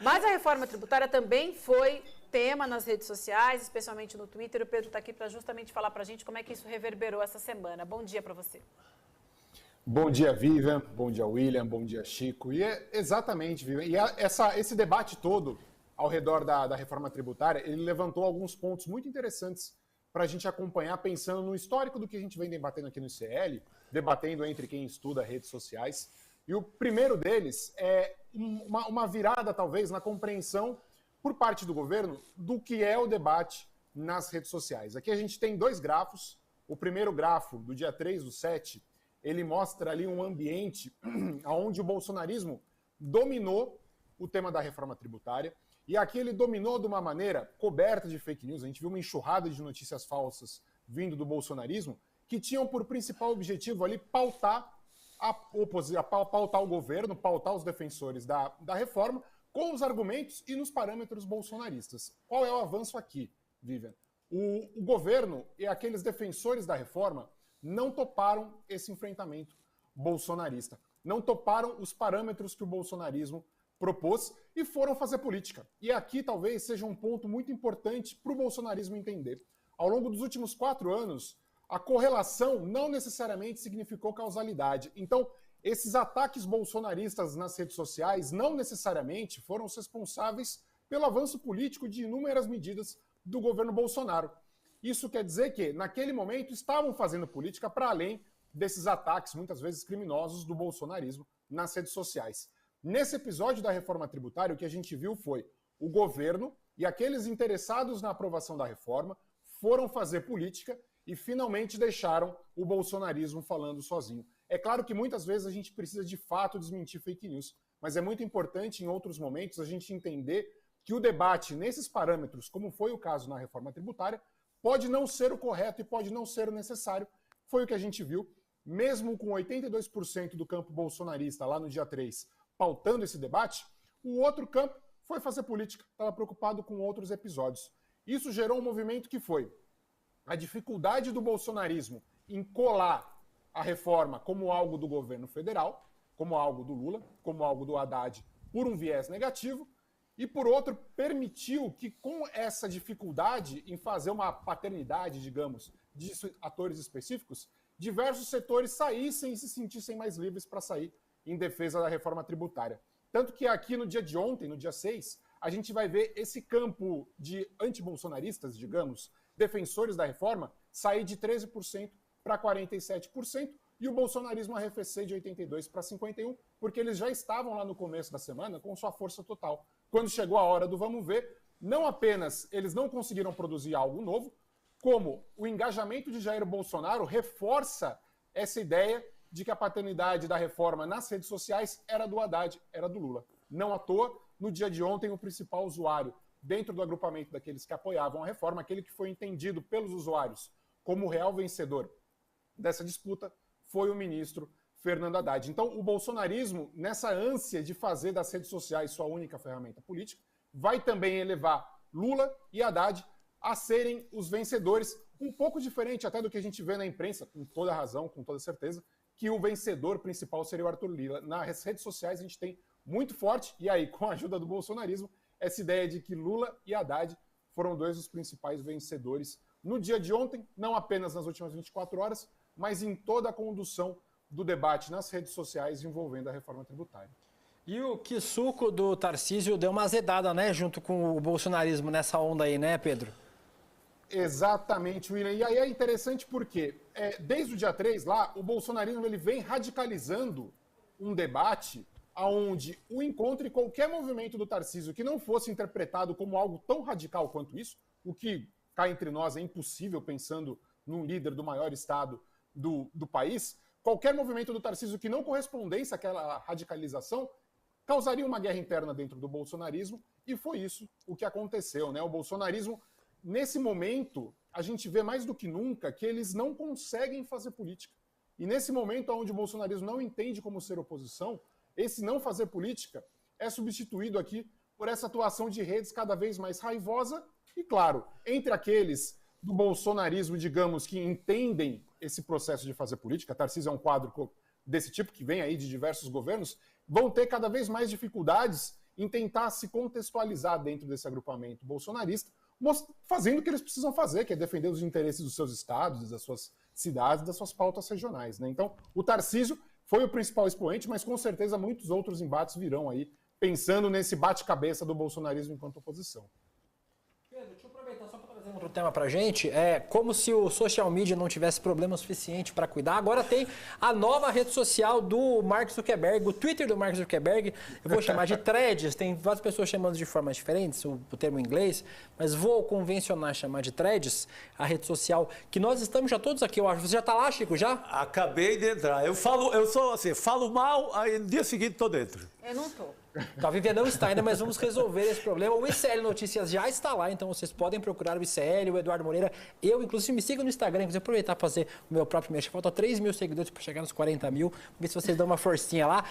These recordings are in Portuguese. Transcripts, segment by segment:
Mas a reforma tributária também foi tema nas redes sociais, especialmente no Twitter. O Pedro está aqui para justamente falar para a gente como é que isso reverberou essa semana. Bom dia para você. Bom dia, Vivian. Bom dia, William. Bom dia, Chico. E é exatamente, Vivian. E esse debate todo ao redor da reforma tributária, ele levantou alguns pontos muito interessantes para a gente acompanhar, pensando no histórico do que a gente vem debatendo aqui no ICL, debatendo entre quem estuda redes sociais. E o primeiro deles é uma virada, talvez, na compreensão por parte do governo do que é o debate nas redes sociais. Aqui a gente tem dois grafos. O primeiro grafo, do dia 3/7, ele mostra ali um ambiente onde o bolsonarismo dominou o tema da reforma tributária. E aqui ele dominou de uma maneira coberta de fake news. A gente viu uma enxurrada de notícias falsas vindo do bolsonarismo que tinham por principal objetivo ali pautar pautar o governo, pautar os defensores da reforma com os argumentos e nos parâmetros bolsonaristas. Qual é o avanço aqui, Vivian? O governo e aqueles defensores da reforma não toparam esse enfrentamento bolsonarista, não toparam os parâmetros que o bolsonarismo propôs e foram fazer política. E aqui talvez seja um ponto muito importante para o bolsonarismo entender. Ao longo dos últimos 4 anos, a correlação não necessariamente significou causalidade. Então, esses ataques bolsonaristas nas redes sociais não necessariamente foram os responsáveis pelo avanço político de inúmeras medidas do governo Bolsonaro. Isso quer dizer que, naquele momento, estavam fazendo política para além desses ataques, muitas vezes criminosos, do bolsonarismo nas redes sociais. Nesse episódio da reforma tributária, o que a gente viu foi o governo e aqueles interessados na aprovação da reforma foram fazer política e finalmente deixaram o bolsonarismo falando sozinho. É claro que muitas vezes a gente precisa de fato desmentir fake news, mas é muito importante em outros momentos a gente entender que o debate nesses parâmetros, como foi o caso na reforma tributária, pode não ser o correto e pode não ser o necessário. Foi o que a gente viu, mesmo com 82% do campo bolsonarista lá no dia 3 pautando esse debate, o outro campo foi fazer política, estava preocupado com outros episódios. Isso gerou um movimento que foi a dificuldade do bolsonarismo em colar a reforma como algo do governo federal, como algo do Lula, como algo do Haddad, por um viés negativo, e por outro, permitiu que com essa dificuldade em fazer uma paternidade, digamos, de atores específicos, diversos setores saíssem e se sentissem mais livres para sair em defesa da reforma tributária. Tanto que aqui no dia de ontem, no dia 6, a gente vai ver esse campo de antibolsonaristas, digamos, defensores da reforma, sair de 13% para 47%, e o bolsonarismo arrefecer de 82% para 51%, porque eles já estavam lá no começo da semana com sua força total. Quando chegou a hora do vamos ver, não apenas eles não conseguiram produzir algo novo, como o engajamento de Jair Bolsonaro reforça essa ideia de que a paternidade da reforma nas redes sociais era do Haddad, era do Lula. Não à toa, no dia de ontem, o principal usuário dentro do agrupamento daqueles que apoiavam a reforma, aquele que foi entendido pelos usuários como o real vencedor dessa disputa, foi o ministro Fernando Haddad. Então, o bolsonarismo, nessa ânsia de fazer das redes sociais sua única ferramenta política, vai também elevar Lula e Haddad a serem os vencedores, um pouco diferente até do que a gente vê na imprensa, com toda razão, com toda certeza, que o vencedor principal seria o Arthur Lira. Nas redes sociais a gente tem muito forte, e aí com a ajuda do bolsonarismo, essa ideia de que Lula e Haddad foram dois dos principais vencedores no dia de ontem, não apenas nas últimas 24 horas, mas em toda a condução do debate nas redes sociais envolvendo a reforma tributária. E o que suco do Tarcísio deu uma azedada, né, junto com o bolsonarismo nessa onda aí, né, Pedro? Exatamente, William. E aí é interessante porque, desde o dia 3 lá, o bolsonarismo ele vem radicalizando um debate onde o encontro e qualquer movimento do Tarcísio que não fosse interpretado como algo tão radical quanto isso, o que cá entre nós é impossível pensando num líder do maior estado do país, qualquer movimento do Tarcísio que não correspondesse àquela radicalização causaria uma guerra interna dentro do bolsonarismo, e foi isso o que aconteceu, né? O bolsonarismo, nesse momento, a gente vê mais do que nunca que eles não conseguem fazer política. E nesse momento onde o bolsonarismo não entende como ser oposição, esse não fazer política é substituído aqui por essa atuação de redes cada vez mais raivosa e, claro, entre aqueles do bolsonarismo, digamos, que entendem esse processo de fazer política, Tarcísio é um quadro desse tipo, que vem aí de diversos governos, vão ter cada vez mais dificuldades em tentar se contextualizar dentro desse agrupamento bolsonarista, fazendo o que eles precisam fazer, que é defender os interesses dos seus estados, das suas cidades, das suas pautas regionais, né? Então, o Tarcísio foi o principal expoente, mas com certeza muitos outros embates virão aí, pensando nesse bate-cabeça do bolsonarismo enquanto oposição. Pedro, deixa eu aproveitar só para trazer outro tema para a gente. É como se o social media não tivesse problema suficiente para cuidar. Agora tem a nova rede social do Mark Zuckerberg, o Twitter do Mark Zuckerberg. Eu vou chamar de Threads. Tem várias pessoas chamando de formas diferentes, o termo em inglês, mas vou convencionar chamar de Threads, a rede social que nós estamos já todos aqui, eu acho. Você já está lá, Chico, já? Acabei de entrar. Eu sou assim, falo mal, aí no dia seguinte estou dentro. Eu não estou. A Vivian não está ainda, mas vamos resolver esse problema. O ICL Notícias já está lá, então vocês podem procurar o ICL, o Eduardo Moreira. Eu, inclusive, me sigam no Instagram, inclusive aproveitar para fazer o meu próprio mexer. Falta 3 mil seguidores para chegar nos 40 mil. Vamos ver se vocês dão uma forcinha lá.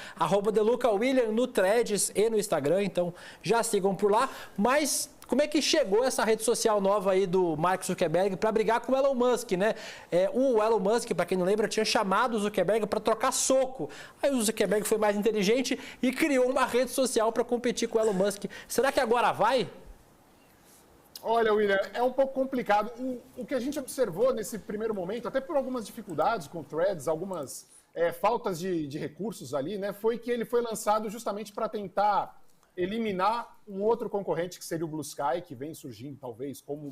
@DeLucaWilliam no Threads e no Instagram, então já sigam por lá. Mas como é que chegou essa rede social nova aí do Mark Zuckerberg para brigar com o Elon Musk, né? O Elon Musk, para quem não lembra, tinha chamado o Zuckerberg para trocar soco. Aí o Zuckerberg foi mais inteligente e criou uma rede social para competir com o Elon Musk. Será que agora vai? Olha, William, é um pouco complicado. O que a gente observou nesse primeiro momento, até por algumas dificuldades com threads, algumas faltas de recursos ali, né, foi que ele foi lançado justamente para tentar eliminar um outro concorrente, que seria o Blue Sky, que vem surgindo, talvez, como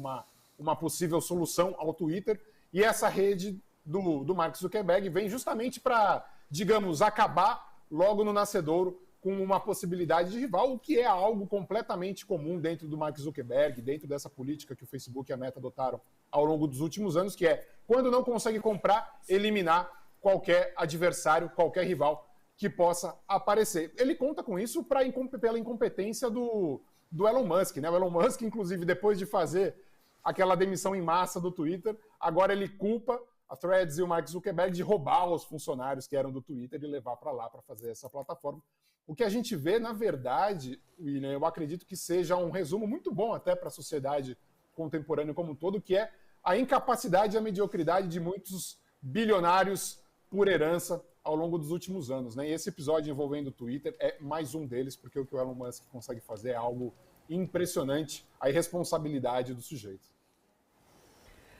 uma possível solução ao Twitter. E essa rede do Mark Zuckerberg vem justamente para, digamos, acabar logo no nascedouro com uma possibilidade de rival, o que é algo completamente comum dentro do Mark Zuckerberg, dentro dessa política que o Facebook e a Meta adotaram ao longo dos últimos anos, que é, quando não consegue comprar, eliminar qualquer adversário, qualquer rival que possa aparecer. Ele conta com isso pela incompetência do Elon Musk, né? O Elon Musk, inclusive, depois de fazer aquela demissão em massa do Twitter, agora ele culpa a Threads e o Mark Zuckerberg de roubar os funcionários que eram do Twitter e levar para lá para fazer essa plataforma. O que a gente vê, na verdade, William, eu acredito que seja um resumo muito bom até para a sociedade contemporânea como um todo, que é a incapacidade e a mediocridade de muitos bilionários por herança ao longo dos últimos anos, né? E esse episódio envolvendo o Twitter é mais um deles, porque o que o Elon Musk consegue fazer é algo impressionante, a irresponsabilidade do sujeito.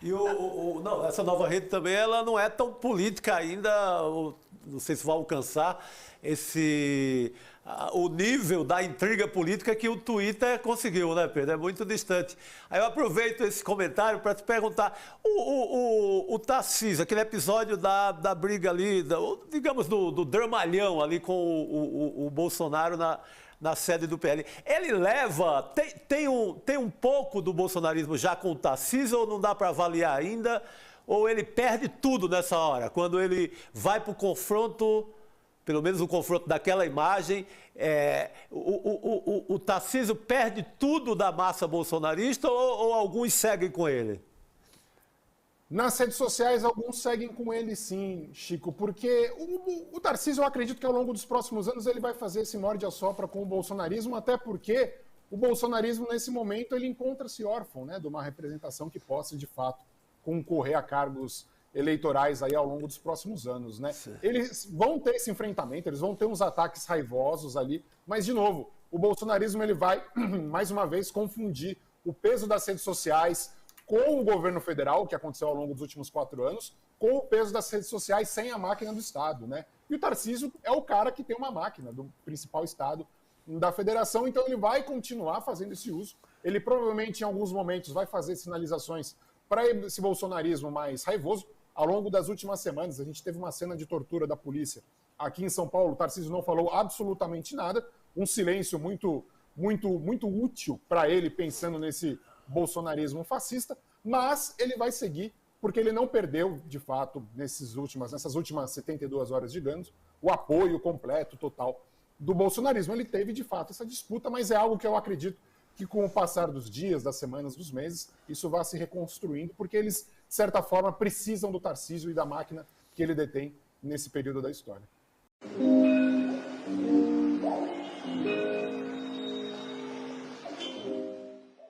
E não, essa nova rede também, ela não é tão política ainda, não sei se vai alcançar o nível da intriga política que o Twitter conseguiu, né, Pedro? É muito distante. Aí eu aproveito esse comentário para te perguntar, o Tarcísio, aquele episódio da briga ali, digamos, do dramalhão ali com o Bolsonaro na sede do PL. Ele leva, tem um pouco do bolsonarismo já com o Tarcísio ou não dá para avaliar ainda? Ou ele perde tudo nessa hora? Quando ele vai para o confronto, pelo menos o confronto daquela imagem, o Tarcísio perde tudo da massa bolsonarista ou alguns seguem com ele? Nas redes sociais, alguns seguem com ele sim, Chico, porque o Tarcísio, eu acredito que ao longo dos próximos anos ele vai fazer esse morde-a-sopra com o bolsonarismo, até porque o bolsonarismo, nesse momento, ele encontra-se órfão, né, de uma representação que possa, de fato, concorrer a cargos eleitorais aí ao longo dos próximos anos, né? Sim. Eles vão ter esse enfrentamento, eles vão ter uns ataques raivosos ali, mas, de novo, o bolsonarismo ele vai, mais uma vez, confundir o peso das redes sociais com o governo federal, que aconteceu ao longo dos últimos 4 anos, com o peso das redes sociais sem a máquina do Estado, né? E o Tarcísio é o cara que tem uma máquina do principal Estado da federação, então ele vai continuar fazendo esse uso. Ele provavelmente, em alguns momentos, vai fazer sinalizações para esse bolsonarismo mais raivoso. Ao longo das últimas semanas, a gente teve uma cena de tortura da polícia aqui em São Paulo. O Tarcísio não falou absolutamente nada, um silêncio muito útil para ele, pensando nesse bolsonarismo fascista, mas ele vai seguir, porque ele não perdeu, de fato, nessas últimas 72 horas, digamos, o apoio completo, total do bolsonarismo. Ele teve, de fato, essa disputa, mas é algo que eu acredito que, com o passar dos dias, das semanas, dos meses, isso vai se reconstruindo, porque eles, de certa forma, precisam do Tarcísio e da máquina que ele detém nesse período da história.